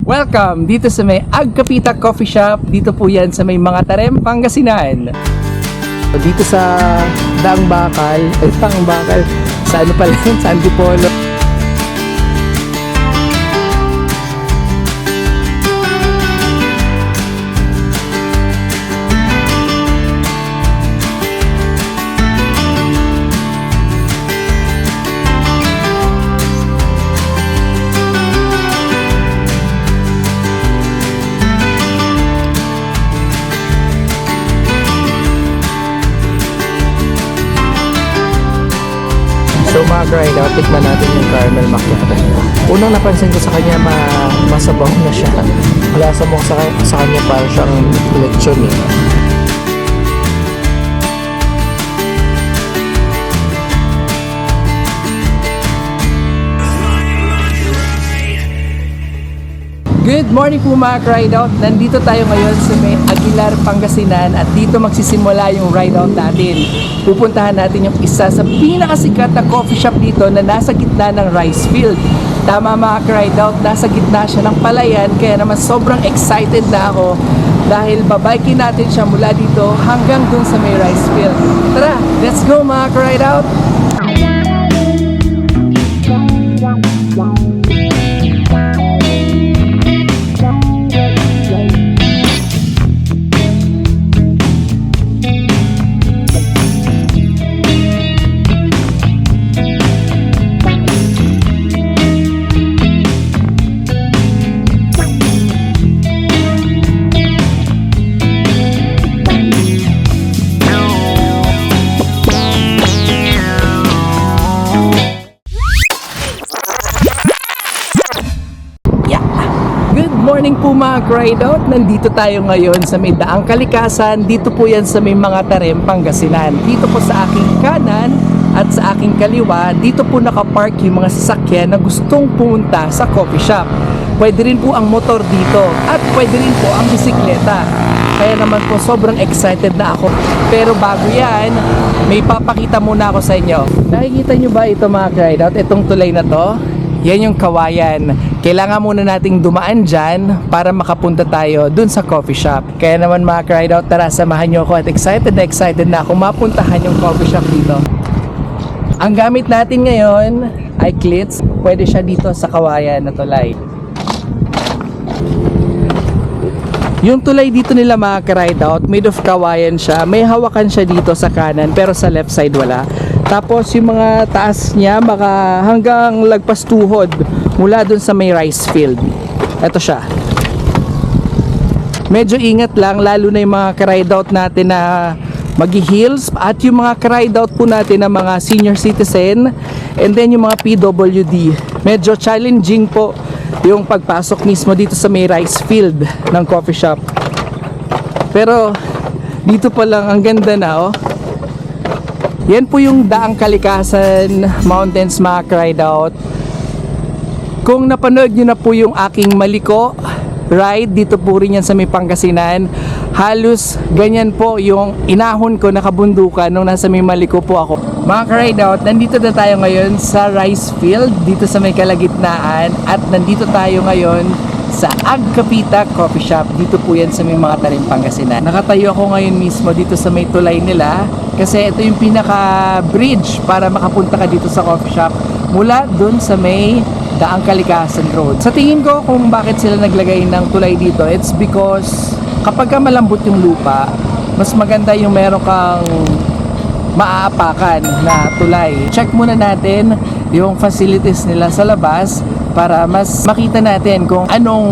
Welcome dito sa may Agkapita Coffee Shop. Dito po yan sa may Mga Tarem, Pangasinan. Dito sa Daang Bakal, sa ano pala yun, sa Antipolo. So mga grind out, tikman natin yung caramel macchiato. Unang napansin ko sa kanya, masabaw na siya. Lasa mo sa kanya para siyang lechon eh. Good morning po mga ride out. Nandito tayo ngayon sa may Aguilar, Pangasinan at dito magsisimula yung ride out natin. Pupuntahan natin yung isa sa pinakasikat na coffee shop dito na nasa gitna ng rice field. Tama mga ride out, nasa gitna siya ng palayan, kaya naman sobrang excited na ako dahil babiking natin siya mula dito hanggang dun sa may rice field. Tara, let's go mga ride out! Morning po mga ride out. Nandito tayo ngayon sa may Daang Kalikasan. Dito po yan sa may Mga Tarem, Pangasinan. Dito po sa aking kanan at sa aking kaliwa, dito po nakapark yung mga sasakyan na gustong pumunta sa coffee shop. Pwede rin po ang motor dito at pwede rin po ang bisikleta. Kaya naman po sobrang excited na ako. Pero bago yan, may papakita muna ako sa inyo. Nakikita nyo ba ito mga ride out? Itong tulay na to, yan yung Kawayan. Kailangan muna nating dumaan dyan para makapunta tayo dun sa coffee shop. Kaya naman mga ride out, tara samahan nyo ako at excited na ako mapuntahan yung coffee shop dito. Ang gamit natin ngayon ay cleats. Pwede siya dito sa Kawayan na tulay. Yung tulay dito nila mga ride out, made of kawayan siya. May hawakan siya dito sa kanan pero sa left side wala. Tapos yung mga taas niya baka hanggang lagpas tuhod mula dun sa may rice field. Ito siya. Medyo ingat lang lalo na yung mga ride out natin na mag-heels at yung mga ride out po natin na mga senior citizen and then yung mga PWD. Medyo challenging po yung pagpasok mismo dito sa may rice field ng coffee shop. Pero dito pa lang ang ganda na oh. Yan po yung Daang Kalikasan Mountains mga ride out. Kung napanood nyo na po yung aking Maliko ride, dito po rin yan sa may Pangasinan. Halos ganyan po yung inahon ko na kabundukan nung nasa may Maliko po ako. Mga ka-ride out, nandito na tayo ngayon sa rice field dito sa may kalagitnaan at nandito tayo ngayon sa Agkapita Coffee Shop. Dito po yan sa may Mga Tarem, Pangasinan. Nakatayo ako ngayon mismo dito sa may tulay nila kasi ito yung pinaka bridge para makapunta ka dito sa coffee shop mula dun sa may Daang Kalikasan Road. Sa tingin ko kung bakit sila naglagay ng tulay dito, it's because kapag malambot yung lupa, mas maganda yung meron kang maaapakan na tulay. Check muna natin yung facilities nila sa labas para mas makita natin kung anong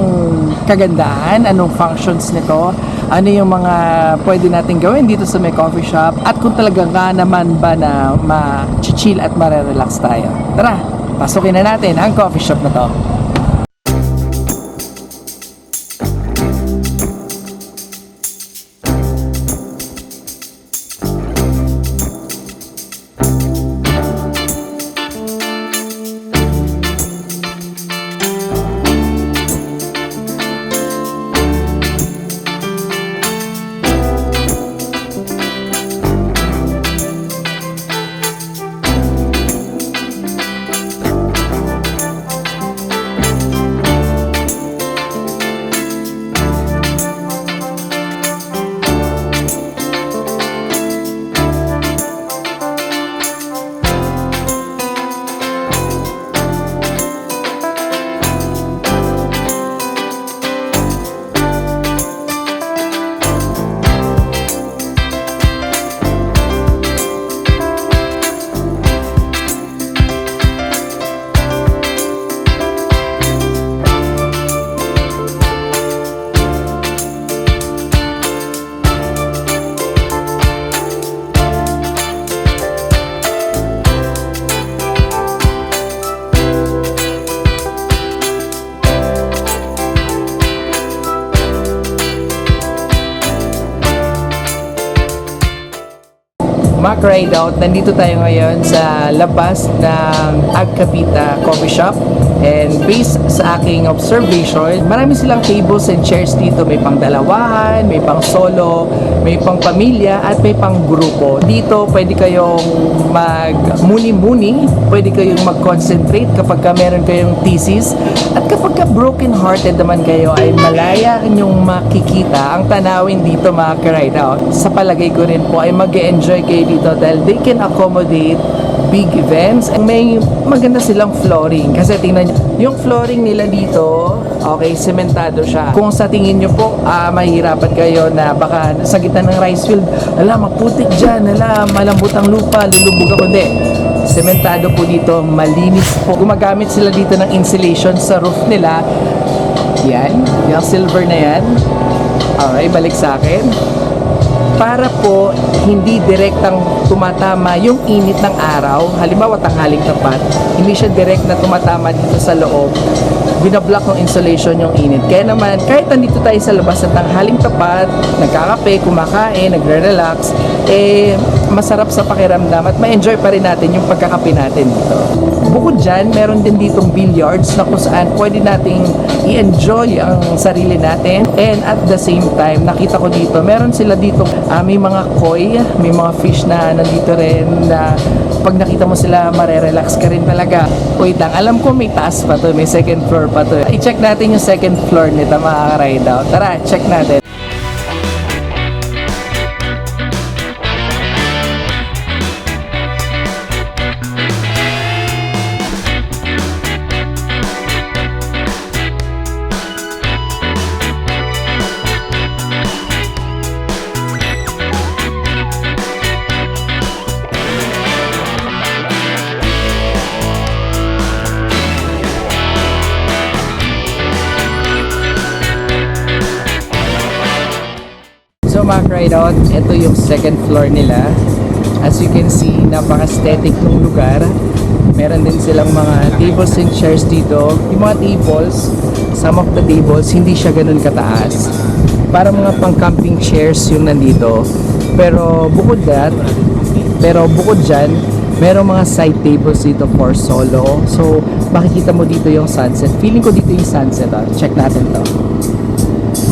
kagandahan, anong functions nito, ano yung mga pwede natin gawin dito sa may coffee shop at kung talaga nga naman ba na ma-chill at ma-relax tayo. Tara, pasukin na natin ang coffee shop na to. Mga ride out, nandito tayo ngayon sa labas ng Agkapita Coffee Shop. And based sa aking observation, marami silang tables and chairs dito. May pang dalawahan, may pang solo, may pang pamilya, at may pang grupo. Dito pwede kayong mag-muni-muni, pwede kayong mag-concentrate kapag ka meron kayong thesis. At kapag ka broken-hearted naman kayo, ay malaya ninyong makikita ang tanawin dito mga ka-ride out. Sa palagay ko rin po ay mag-enjoy kayo dito dahil they can accommodate big events. May maganda silang flooring kasi tingnan nyo, yung flooring nila dito, okay, sementado siya. Kung sa tingin nyo po, mahirapan kayo na baka sa gitna ng rice field, ala, maputik dyan, ala, malambot ang lupa, lulubog ako. Hindi. Sementado po dito, malinis po. Gumagamit sila dito ng insulation sa roof nila. Yan, yung silver na yan. Okay, balik sa akin. Para po hindi direktang tumatama yung init ng araw, halimbawa tanghaling tapat, hindi siya direct na tumatama dito sa loob, binablock ng insulation yung init. Kaya naman, kahit nandito tayo sa labas at tanghaling tapat, nagkakape, kumakain, nagre-relax, masarap sa pakiramdam at ma-enjoy pa rin natin yung pagkakape natin dito. Bukod dyan, meron din ditong billiards na kung saan pwede nating i-enjoy ang sarili natin, and at the same time, nakita ko dito, meron sila dito, may mga koi, may mga fish na nandito rin na pag nakita mo sila, marerelax ka rin talaga. Wait lang, alam ko may taas pa to, may second floor pa to. I-check natin yung second floor nito mga ride out. Tara, check natin. So mga ride out, ito yung second floor nila. As you can see, napaka-aesthetic ng lugar. Meron din silang mga tables and chairs dito. Yung mga tables, some of the tables, hindi siya ganun kataas. Para mga pang-camping chairs yung nandito. Pero bukod dyan, merong mga side tables dito for solo. So, makikita mo dito yung sunset. Feeling ko dito yung sunset. Check natin to.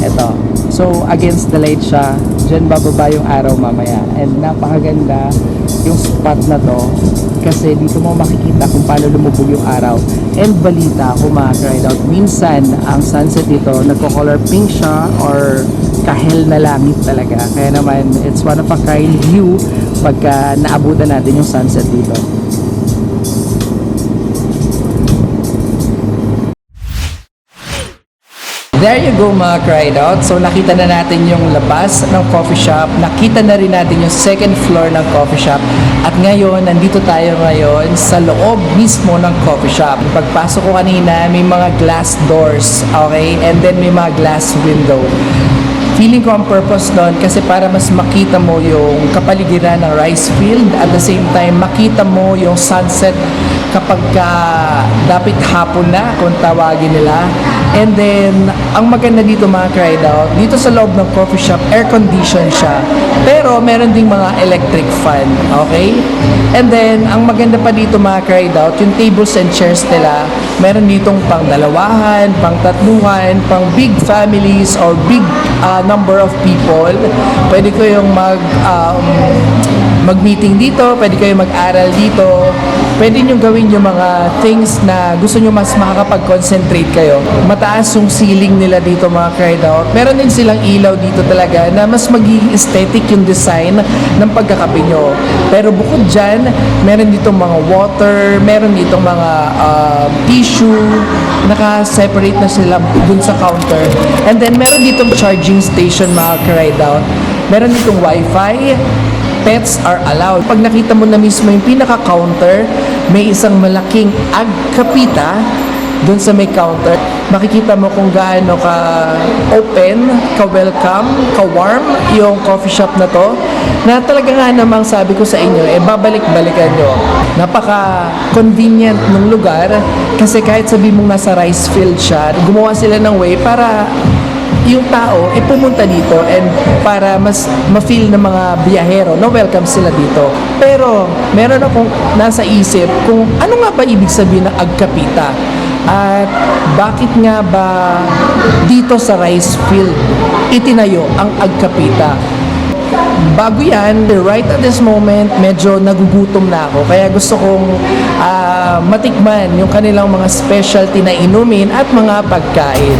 Ito. So, against the light siya. Diyan bababa yung araw mamaya. And napakaganda yung spot na to. Kasi dito mo makikita kung paano lumubog yung araw. And balita ako mga ride out. Minsan, ang sunset dito, nagko-color pink siya or kahel na langit talaga. Kaya naman, it's one of a kind view pagka naabutan natin yung sunset dito. There you go mga ride out. So nakita na natin yung labas ng coffee shop. Nakita na rin natin yung second floor ng coffee shop. At ngayon, nandito tayo ngayon sa loob mismo ng coffee shop. Pagpasok ko kanina, may mga glass doors. Okay? And then may mga glass window. Feeling ko ang purpose doon kasi para mas makita mo yung kapaligiran ng rice field. At the same time, makita mo yung sunset kapag dapat hapon na kung tawagin nila. And then, ang maganda dito mga ride out, dito sa loob ng coffee shop, air-condition siya. Pero, meron ding mga electric fan. Okay? And then, ang maganda pa dito mga ride out, yung tables and chairs nila, meron ditong pang dalawahan, pang tatluhan, pang big families or big number of people. Pwede kayong mag-meeting dito, pwede kayong mag-aral dito. Pwede nyo gawin yung mga things na gusto nyo mas makakapag-concentrate kayo. Mataas yung ceiling nila dito mga ride out. Meron din silang ilaw dito talaga na mas magiging aesthetic yung design ng pagkakape nyo. Pero bukod dyan, meron ditong mga water, meron ditong mga tissue, naka-separate na sila dun sa counter. And then meron ditong charging station mga ride out. Meron ditong wifi. Pets are allowed. Pag nakita mo na mismo yung pinaka-counter, may isang malaking agkapita doon sa may counter. Makikita mo kung gaano ka-open, ka-welcome, ka-warm yung coffee shop na to. Na talaga nga namang sabi ko sa inyo, babalik-balikan nyo. Napaka-convenient ng lugar kasi kahit sabi mong nasa rice field siya, gumawa sila ng way para yung tao pumunta dito and para mas ma-feel ng mga biyahero na welcome sila dito. Pero meron akong nasa isip kung ano nga ba ibig sabihin ng Agkapita at bakit nga ba dito sa rice field itinayo ang Agkapita. Bago yan, right at this moment, medyo nagugutom na ako. Kaya gusto kong matikman yung kanilang mga specialty na inumin at mga pagkain.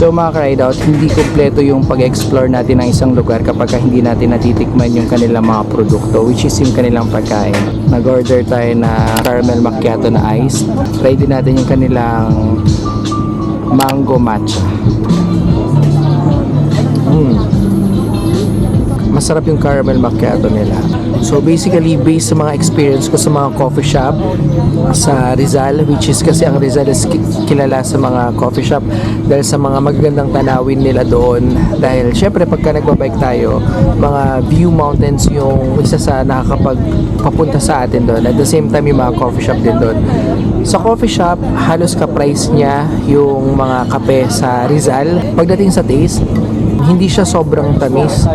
So mga ka-ride out, hindi kompleto yung pag-explore natin ng isang lugar kapag hindi natin natitikman yung kanilang mga produkto, which is yung kanilang pagkain. Nag-order tayo na caramel macchiato na ice. Try din natin yung kanilang mango matcha. Masarap yung caramel macchiato nila. So basically, based sa mga experience ko sa mga coffee shop sa Rizal, which is kasi ang Rizal is kilala sa mga coffee shop dahil sa mga magagandang tanawin nila doon. Dahil syempre pagka nagbabike tayo, mga view mountains yung isa sa nakakapagpapunta sa atin doon. At the same time, yung mga coffee shop din doon. Sa coffee shop, halos ka-price niya yung mga kape sa Rizal. Pagdating sa taste, hindi siya sobrang tamis,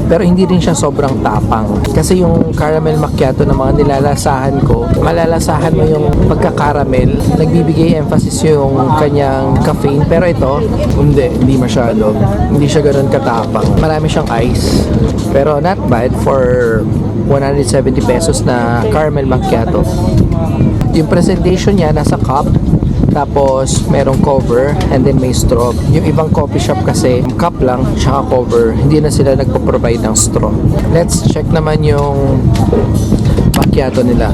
pero hindi rin siya sobrang tapang. Kasi yung caramel macchiato na mga nilalasahan ko, malalasahan mo yung pagka-caramel, nagbibigay emphasis yung kanyang caffeine, pero ito, hindi masyado. Hindi siya ganoon katapang. Marami siyang ice, pero not bad for 170 pesos na caramel macchiato. Yung presentation niya nasa cup, tapos merong cover and then may straw. Yung ibang coffee shop kasi cup lang tsaka cover, hindi na sila nagpo-provide ng straw. Let's check naman yung macchiato nila.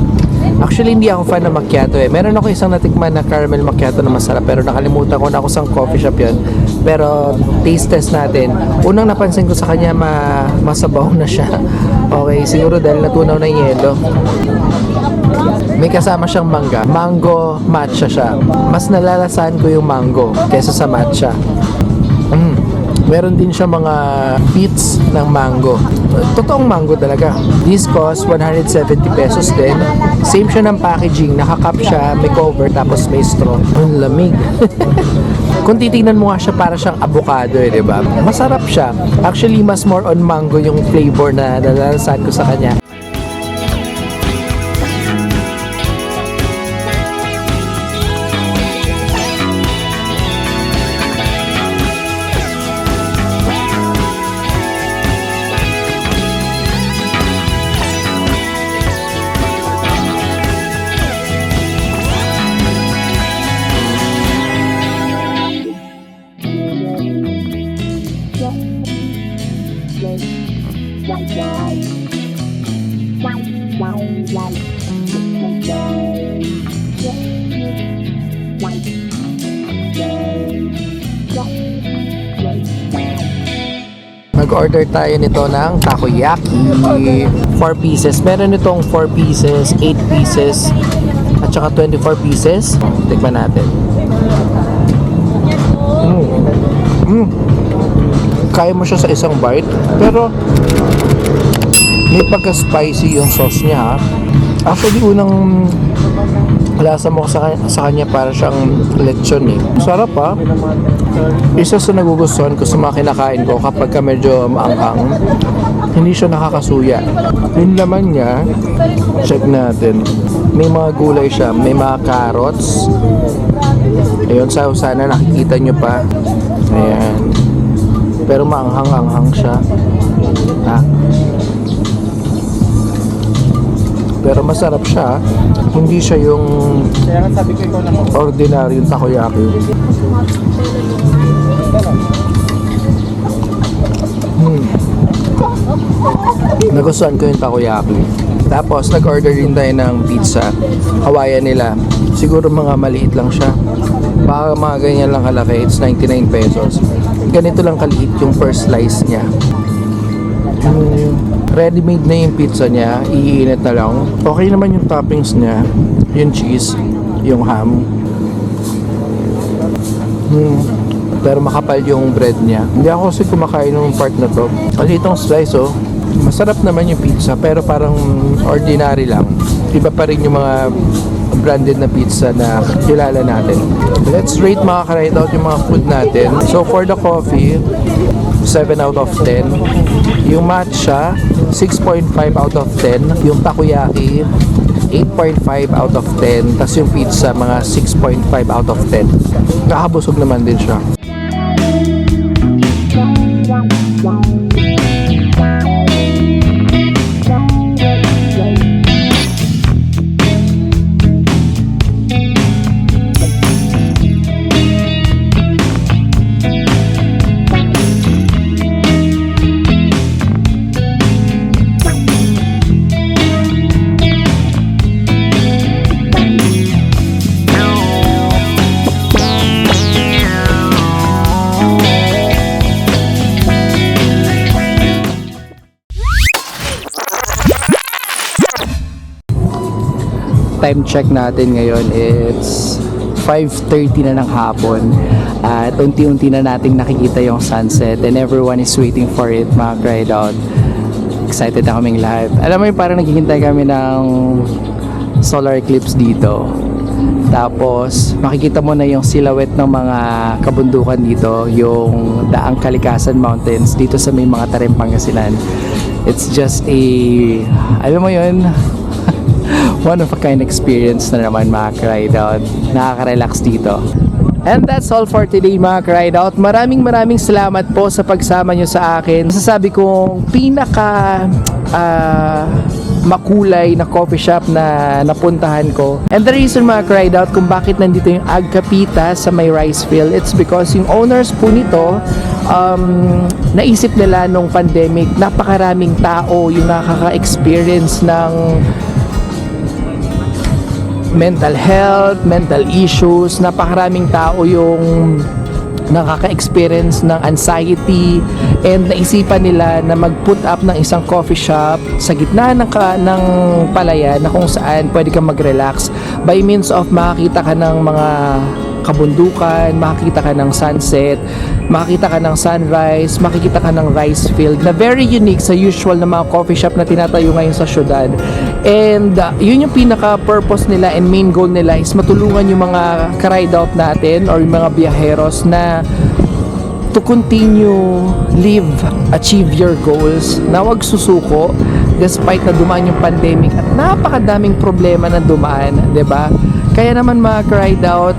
Actually hindi ako fan ng macchiato Meron ako isang natikman na caramel macchiato na masarap, pero nakalimutan ko na kung saan coffee shop yun. Pero taste test natin, unang napansin ko sa kanya masabaw na siya. Okay, siguro dahil natunaw na yung yelo. May kasama siyang mangga. Mango matcha siya. Mas nalalasahan ko yung mango kaysa sa matcha. Meron din siya mga bits ng mango. Totoong mango talaga. This cost 170 pesos din. Same siya ng packaging. Naka-cup siya, may cover, tapos may straw. Ang lamig. Kung titignan mo nga siya, para siyang avocado diba? Masarap siya. Actually, mas more on mango yung flavor na nalalasahan ko sa kanya. Nag-order tayo nito ng takoyaki, 4 pieces. Meron itong 4 pieces, 8 pieces, at saka 24 pieces. Tikman natin. Kaya mo siya sa isang bite, pero may pagka-spicy yung sauce niya. Actually, unang Lasa mo sa kanya para siyang lechon eh. Sarap ah. Isa sa nagugustuhan ko sa mga kinakain ko kapag ka medyo maanghang, hindi siya nakakasuya. Yung laman niya, check natin. May mga gulay siya, may mga carrots. Ayun, sana nakikita nyo pa. Ayan. Pero maanghang-anghang siya. Ha? Pero masarap siya. Hindi siya yung ordinaryong takoyaki. Nagustuhan ko yung takoyaki. Tapos nag-order din tayo ng pizza. Hawaiian nila. Siguro mga maliit lang siya. Baka mga ganyan lang kalaki. It's 99 pesos. Ganito lang kaliit yung first slice niya. Ready-made na yung pizza niya, iinit na lang. Okay naman yung toppings niya, yung cheese, yung ham. Pero makapal yung bread niya. Hindi ako kasi kumakain ng part na to. Kasi itong slice masarap naman yung pizza pero parang ordinary lang. Iba pa rin yung mga branded na pizza na kilala natin. Let's rate mga ka-ride out yung mga food natin. So for the coffee, 7 out of 10. Yung matcha, 6.5 out of 10. Yung takoyaki, 8.5 out of 10. Tapos yung pizza, mga 6.5 out of 10. Nakabusog naman din siya. Time check natin ngayon, it's 5:30 na ng hapon at unti-unti na nating nakikita yung sunset and everyone is waiting for it, mga cried out. Excited na kaming lahat. Alam mo yung parang naghihintay kami ng solar eclipse dito. Tapos makikita mo na yung silhouette ng mga kabundukan dito, yung Daang Kalikasan Mountains dito sa may mga Tarim, Pangasinan. It's just a, alam mo yun, one of a kind experience na naman, mga ka-ride out. Nakaka-relax dito. And that's all for today, mga ka-ride out. Maraming salamat po sa pagsama nyo sa akin. Masasabi kong pinaka makulay na coffee shop na napuntahan ko. And the reason, mga ka-ride out, kung bakit nandito yung Agkapita sa may rice field, it's because yung owners po nito, naisip nila nung pandemic, napakaraming tao yung nakaka-experience ng mental health, mental issues. Napakaraming tao yung nakaka-experience ng anxiety, and naisipan nila na mag-put up ng isang coffee shop sa gitna ng palayan na kung saan pwede kang mag-relax by means of makakita ka ng mga kabundukan, makikita ka ng sunset, makikita ka ng sunrise, makikita ka ng rice field na very unique sa usual na mga coffee shop na tinatayo ngayon sa syudad. And yun yung pinaka-purpose nila and main goal nila is matulungan yung mga ka-ride out natin or yung mga biyaheros na to continue, live, achieve your goals, na wag susuko despite na dumaan yung pandemic at napakadaming problema na dumaan, 'di ba? Kaya naman, mga ka-ride out,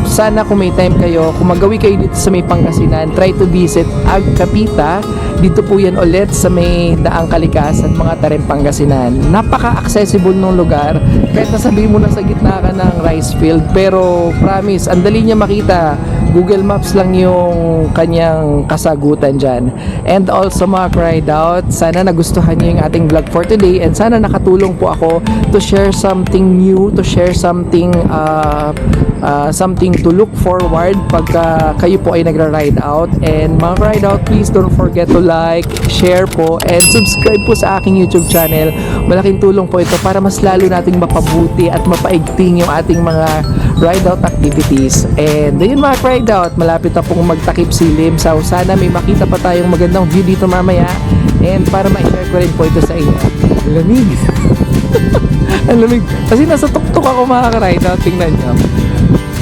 sana kung may time kayo, kung magawi kayo dito sa may Pangasinan, try to visit Agkapita. Dito po yan ulit sa may Daang Kalikasan, mga Tarim, Pangasinan. Napaka-accessible ng lugar. Kahit nasabihin mo na sa gitna ka ng rice field, pero promise, ang dali niya makita. Google Maps lang yung kanyang kasagutan dyan. And also, mga ka-ride out, sana nagustuhan niyo yung ating vlog for today, and sana nakatulong po ako to share something new, to share something something to look forward pagka kayo po ay nagra-ride out. And mga ride out, please don't forget to like, share po, and subscribe po sa aking YouTube channel. Malaking tulong po ito para mas lalo nating mapabuti at mapaigting yung ating mga ride out activities. And ayun, mga ride out, malapit na pong magtakip silim, so sana may makita pa tayong magandang view dito mamaya, and para ma-share ko rin po ito sa inyo. Lamig! Ang lamig. Kasi nasa tuktok ako mga ka-ride out. Tingnan nyo.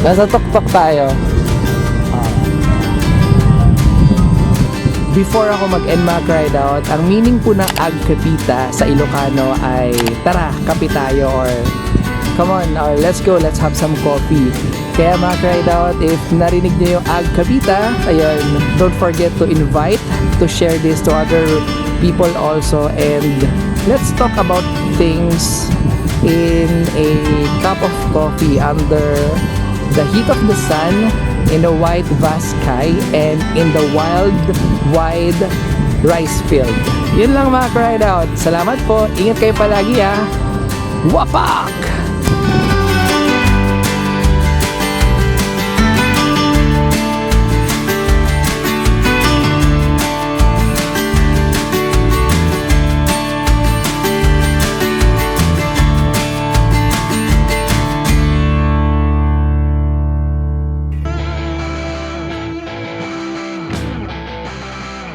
Nasa tuktok tayo. Before ako mag-end mga ka-ride out, ang meaning po ng Ag Kapita sa Ilocano ay tara, kape tayo, or come on, or let's go, let's have some coffee. Kaya mga ka-ride out, if narinig nyo yung Ag Kapita, ayun, don't forget to invite, to share this to other people also, and let's talk about things in a cup of coffee under the heat of the sun, in the white vast sky, and in the wild, wide rice field. Yun lang mga ka-ride out. Salamat po. Ingat kayo palagi ha. Wapak!